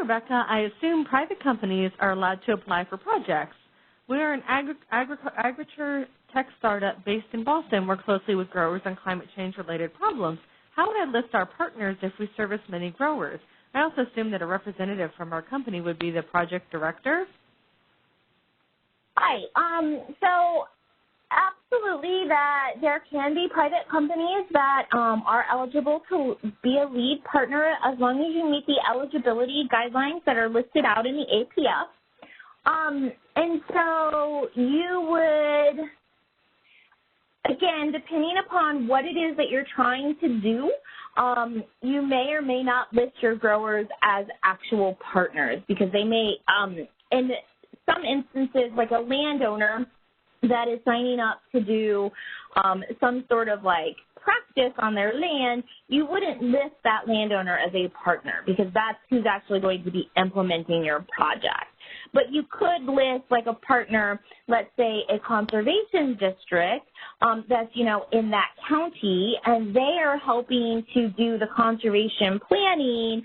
Rebecca. I assume private companies are allowed to apply for projects. We are an agriculture tech startup based in Boston. Work closely with growers on climate change-related problems. How would I list our partners if we service many growers? I also assume that a representative from our company would be the project director. Hi. So absolutely that there can be private companies that are eligible to be a lead partner as long as you meet the eligibility guidelines that are listed out in the APF. And so you would, again, depending upon what it is that you're trying to do, you may or may not list your growers as actual partners because they may, in some instances, like a landowner that is signing up to do some sort of like practice on their land, you wouldn't list that landowner as a partner because that's who's actually going to be implementing your project. But you could list like a partner, let's say a conservation district that's, you know, in that county, and they are helping to do the conservation planning,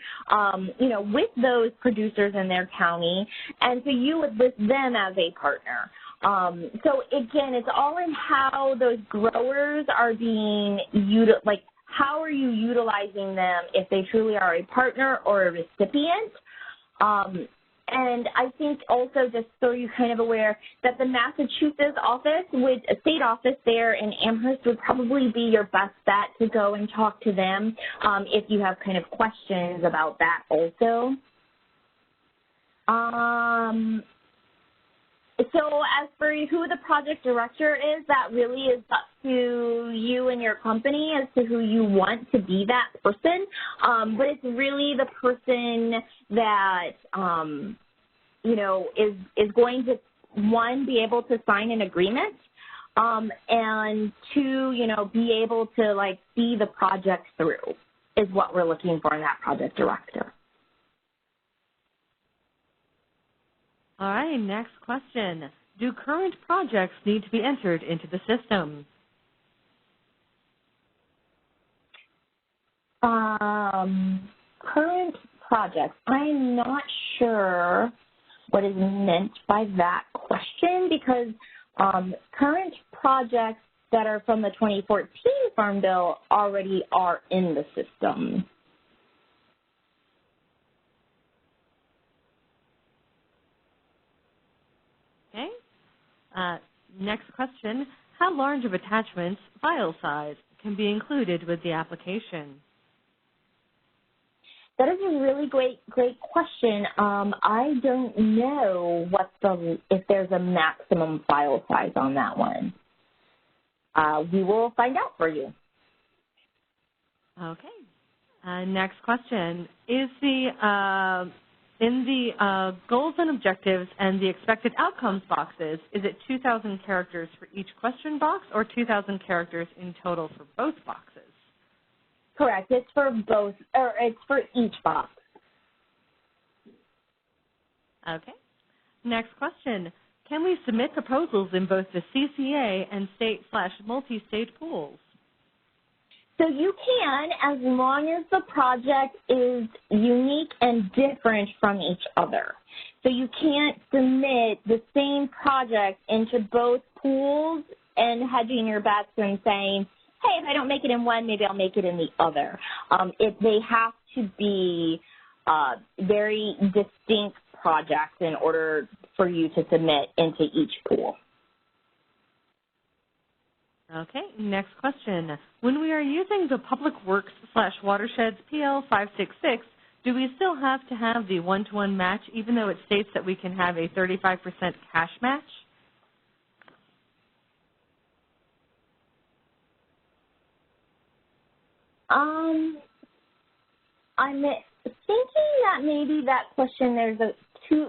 you know, with those producers in their county, and so you would list them as a partner. So again, it's all in how those growers are being utilized, like how are you utilizing them if they truly are a partner or a recipient. And I think also just so you're kind of aware that the Massachusetts office, with a state office there in Amherst, would probably be your best bet to go and talk to them if you have kind of questions about that also. So as for who the project director is, that really is up to you and your company as to who you want to be that person. But it's really the person that, you know, is going to, one, be able to sign an agreement, and two, you know, be able to, like, see the project through is what we're looking for in that project director. All right, next question. Do current projects need to be entered into the system? Current projects, I'm not sure what is meant by that question because current projects that are from the 2014 Farm Bill already are in the system. Okay. Next question. How large of attachments, file size, can be included with the application? That is a really great question. I don't know if there's a maximum file size on that one. We will find out for you. Okay. Next question. Is in the goals and objectives and the expected outcomes boxes, is it 2,000 characters for each question box or 2,000 characters in total for both boxes? Correct. It's for both, or it's for each box. Okay. Next question. Can we submit proposals in both the CCA and state/multi-state pools? So you can, as long as the project is unique and different from each other. So you can't submit the same project into both pools and hedging your bets and saying, hey, if I don't make it in one, maybe I'll make it in the other. They have to be very distinct projects in order for you to submit into each pool. Okay, next question. When we are using the Public Works/Watersheds PL 566, do we still have to have the one-to-one match even though it states that we can have a 35% cash match? I'm thinking that maybe that question, there's two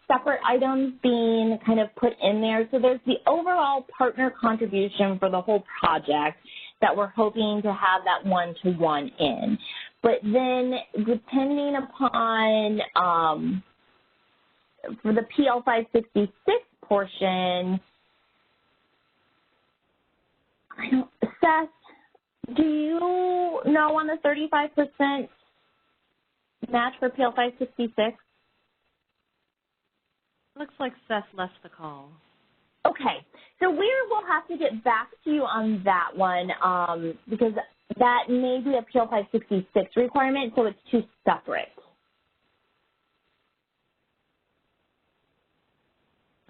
separate items being kind of put in there. So there's the overall partner contribution for the whole project that we're hoping to have that one-to-one in. But then depending upon, for the PL 566 portion, Seth, do you know on the 35% match for PL 566? Looks like Seth left the call. Okay, so we will have to get back to you on that one because that may be a PL 566 requirement, so it's two separate.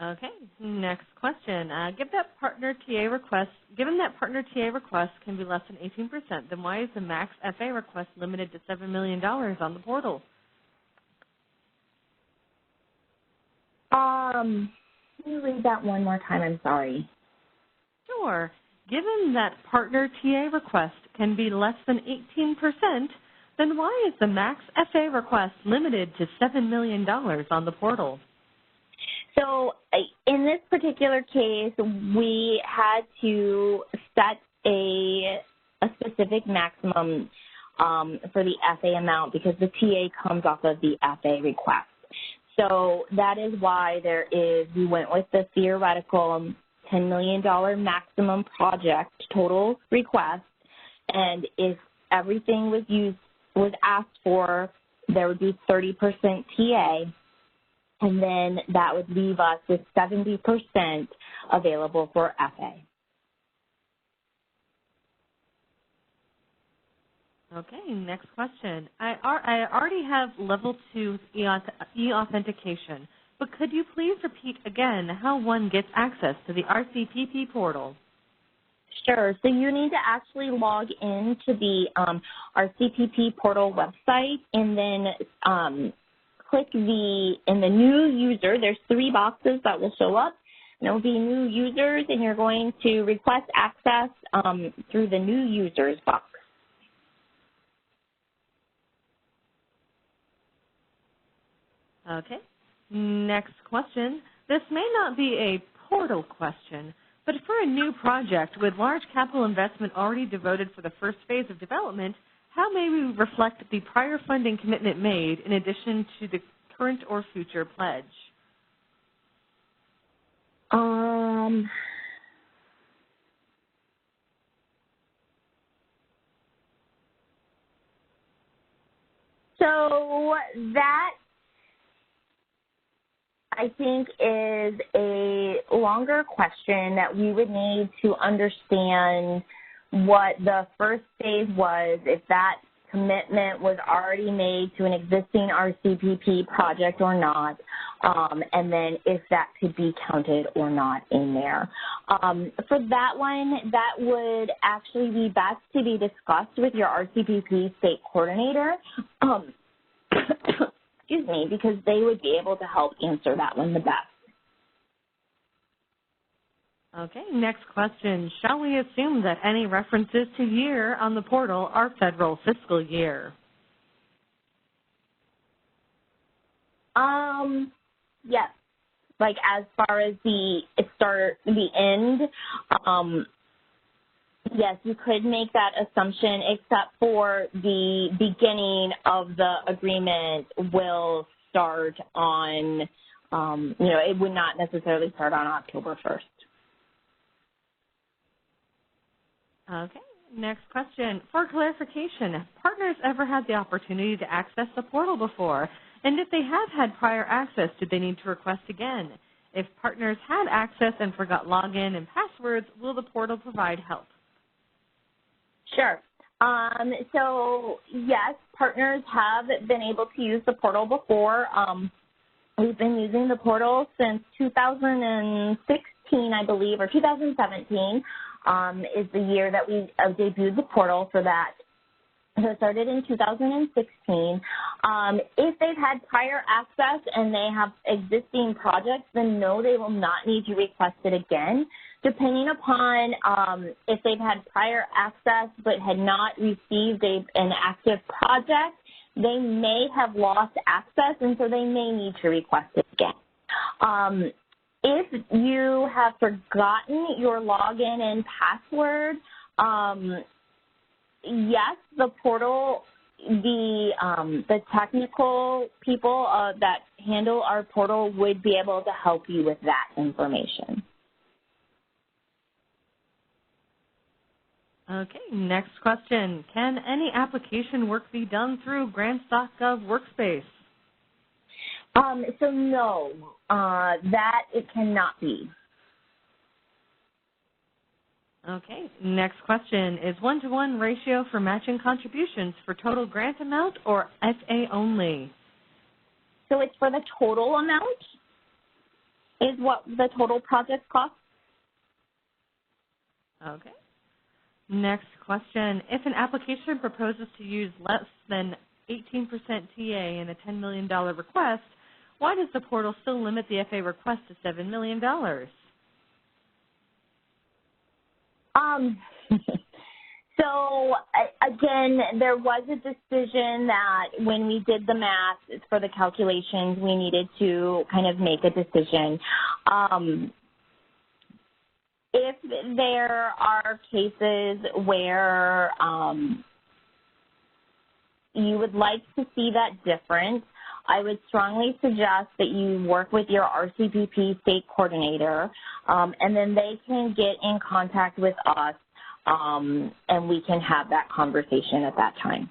Okay, next question. Given that partner TA request can be less than 18%, then why is the max FA request limited to $7 million on the portal? Let me read that one more time, I'm sorry. Sure. Given that partner TA request can be less than 18%, then why is the max FA request limited to $7 million on the portal? So in this particular case, we had to set a specific maximum for the FA amount because the TA comes off of the FA request. So that is why we went with the theoretical $10 million maximum project total request, and if everything was asked for, there would be 30% TA, and then that would leave us with 70% available for FA. Okay, next question. I already have level 2 e-authentication, but could you please repeat again how one gets access to the RCPP portal? Sure. So you need to actually log into the RCPP portal website and then click in the new user. There's 3 boxes that will show up. And it will be new users, and you're going to request access through the new users box. Okay. Next question. This may not be a portal question, but for a new project with large capital investment already devoted for the first phase of development, how may we reflect the prior funding commitment made in addition to the current or future pledge? So that, I think, is a longer question that we would need to understand what the first phase was, if that commitment was already made to an existing RCPP project or not, and then if that could be counted or not in there. For that one, that would actually be best to be discussed with your RCPP state coordinator. Excuse me, because they would be able to help answer that one the best. Okay, next question. Shall we assume that any references to year on the portal are federal fiscal year? Yes. Like as far as the end, yes, you could make that assumption, except for the beginning of the agreement will start on, it would not necessarily start on October 1st. Okay, next question. For clarification, have partners ever had the opportunity to access the portal before? And if they have had prior access, do they need to request again? If partners had access and forgot login and passwords, will the portal provide help? Sure. So, yes, partners have been able to use the portal before. We've been using the portal since 2016, I believe, or 2017 is the year that we debuted the portal for that. So it started in 2016. If they've had prior access and they have existing projects, then no, they will not need to request it again. Depending upon if they've had prior access but had not received an active project, they may have lost access, and so they may need to request it again. If you have forgotten your login and password, yes, the portal, the technical people that handle our portal would be able to help you with that information. Okay, next question. Can any application work be done through grants.gov workspace? So no, that it cannot be. Okay, next question. Is 1-to-1 ratio for matching contributions for total grant amount or FA only? So it's for the total amount, is what the total project costs. Okay. Next question. If an application proposes to use less than 18% TA in a $10 million request, why does the portal still limit the FA request to $7 million? So, again, there was a decision that when we did the math for the calculations, we needed to kind of make a decision. If there are cases where you would like to see that difference, I would strongly suggest that you work with your RCPP state coordinator, and then they can get in contact with us, and we can have that conversation at that time.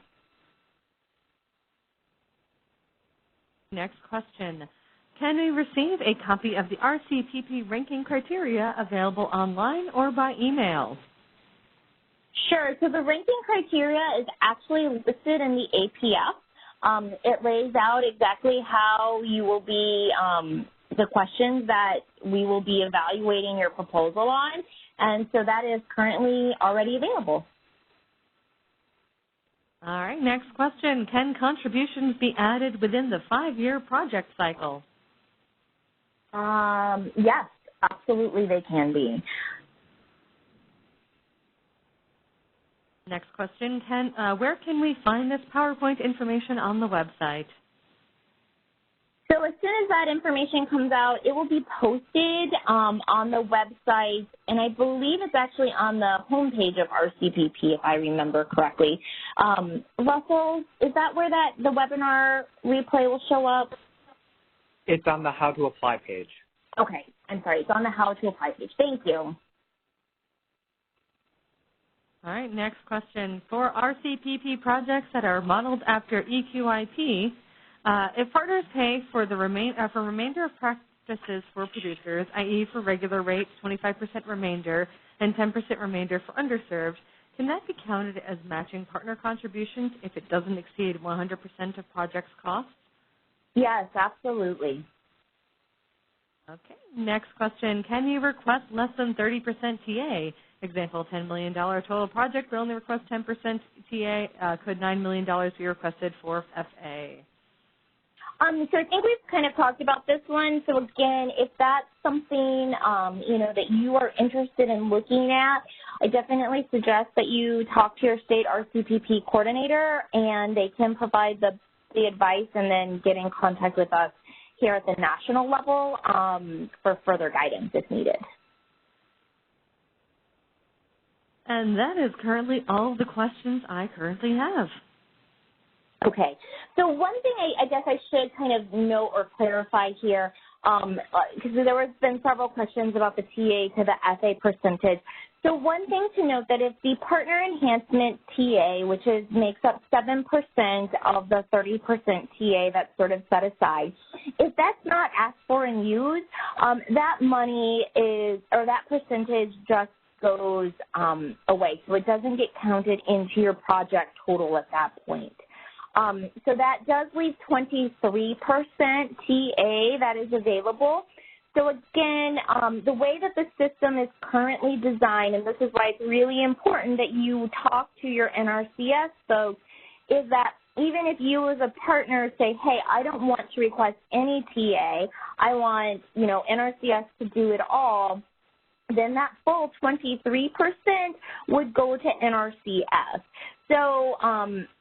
Next question. Can we receive a copy of the RCPP ranking criteria available online or by email? Sure. So the ranking criteria is actually listed in the APF. It lays out exactly how you will be, the questions that we will be evaluating your proposal on, and so that is currently already available. All right, next question. Can contributions be added within the 5-year project cycle? Yes, absolutely they can be. Next question. Where can we find this PowerPoint information on the website? So as soon as that information comes out, it will be posted on the website, and I believe it's actually on the homepage of RCPP, if I remember correctly. Russell, is that where the webinar replay will show up? It's on the How to Apply page. Okay, I'm sorry. It's on the How to Apply page. Thank you. All right, next question. For RCPP projects that are modeled after EQIP, if partners pay for the remainder of practices for producers, i.e. for regular rates, 25% remainder, and 10% remainder for underserved, can that be counted as matching partner contributions if it doesn't exceed 100% of project's costs? Yes, absolutely. Okay. Next question. Can you request less than 30% TA? Example, $10 million total project, we only request 10% TA. Could $9 million be requested for FA? So I think we've kind of talked about this one. So again, if that's something, that you are interested in looking at, I definitely suggest that you talk to your state RCPP coordinator, and they can provide the advice and then get in contact with us here at the national level for further guidance if needed. And that is currently all of the questions I currently have. Okay. So one thing I guess I should kind of note or clarify here, because there has been several questions about the TA to the FA percentage. So one thing to note that if the partner enhancement TA, which makes up 7% of the 30% TA that's sort of set aside, if that's not asked for and used, that money that percentage just goes away. So it doesn't get counted into your project total at that point. So that does leave 23% TA that is available. So again, the way that the system is currently designed, and this is why it's really important that you talk to your NRCS folks, is that even if you as a partner say, hey, I don't want to request any TA, I want, NRCS to do it all, then that full 23% would go to NRCS. So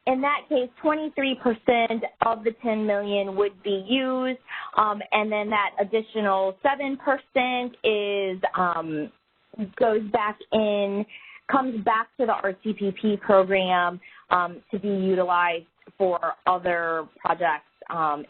in that case, 23% of the $10 million would be used, and then that additional 7% is goes back in, comes back to the RCPP program to be utilized for other projects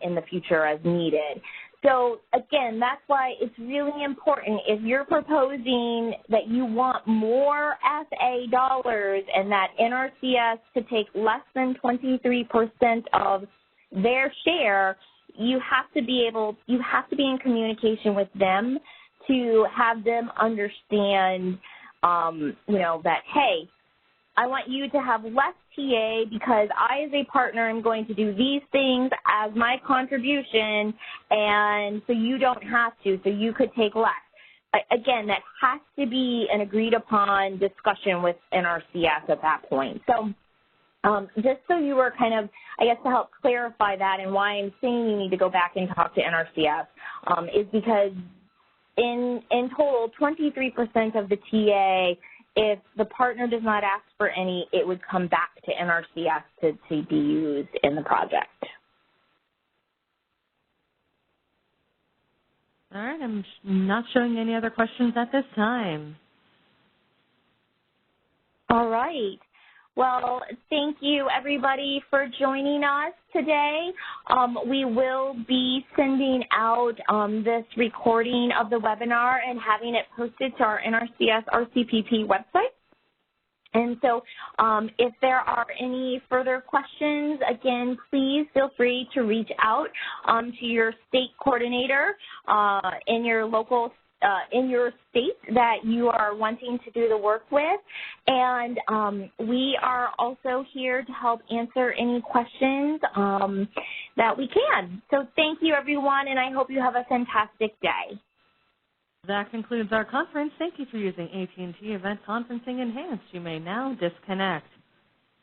in the future as needed. So again, that's why it's really important if you're proposing that you want more SA dollars and that NRCS to take less than 23% of their share, you have to be in communication with them to have them understand, that, hey, I want you to have less TA because I, as a partner, am going to do these things as my contribution, and so you don't have to, so you could take less. Again, that has to be an agreed-upon discussion with NRCS at that point. So just so you were kind of, I guess, to help clarify that and why I'm saying you need to go back and talk to NRCS is because in total, 23% of the TA, if the partner does not ask for any, it would come back to NRCS to be used in the project. All right, I'm not showing any other questions at this time. All right. Well, thank you, everybody, for joining us today. We will be sending out this recording of the webinar and having it posted to our NRCS RCPP website. And so if there are any further questions, again, please feel free to reach out to your state coordinator in your local in your state that you are wanting to do the work with. And we are also here to help answer any questions that we can. So thank you, everyone, and I hope you have a fantastic day. That concludes our conference. Thank you for using AT&T Event Conferencing Enhanced. You may now disconnect.